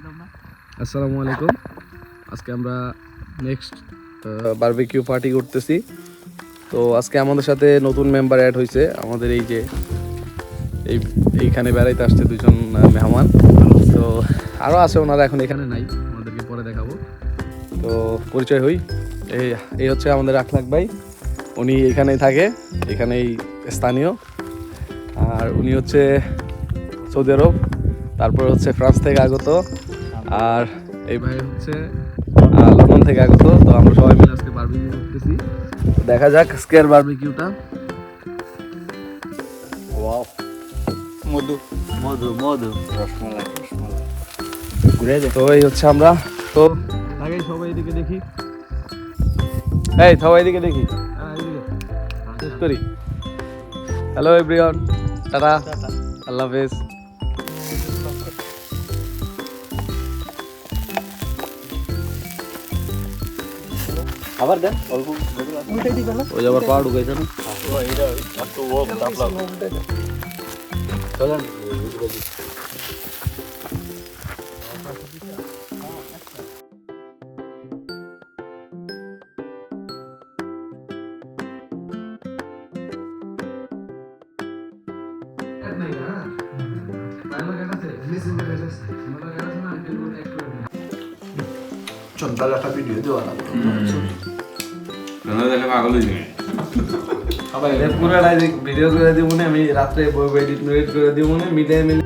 আসসালামু আলাইকুম। আজকে আমরা নেক্সট বারবিকিউ পার্টি করতেছি। তো আজকে আমাদের সাথে নতুন মেম্বার অ্যাড হয়েছে। আমাদের এই যে এইখানে বেড়াইতে আসছে দুজন মেহমান। তো আরও আছে, ওনারা এখন এখানে নাই, আমাদেরকে পরে দেখাবো। তো পরিচয় হই, এই হচ্ছে আমাদের আখলাক ভাই। উনি এখানেই থাকে, এখানেই স্থানীয়। আর উনি হচ্ছে সৌদি আরব, তারপর হচ্ছে ফ্রান্স থেকে আগত। আর এই ভাই হচ্ছে লন্ডন থেকে আগত। তো আমরা সবাই মিলে আজকে বারবিকিউ করতেছি। তো দেখা যাক আজকের বারবিকিউটা। ওয়াও, মধু মধু মধু, রসমালাই রসমালাই। ঘুরে দে। তো এই হচ্ছে আমরা। তো আগে সবাই এদিকে দেখি, এই সবাই এদিকে দেখি, শেষ করি। হ্যালো এভরিওয়ান, টাটা, আল্লাহ হাফেজ। আবার দেন অল্প। ওই আবার পা ঢুকাইছে না? চলেন। চন্দ্রার একটা ভিডিও দেওয়া লাগবে। পুরোটাই ভিডিও করে দিব, আমি রাত্রে এডিট করে দিব, মিডিয়া মিলে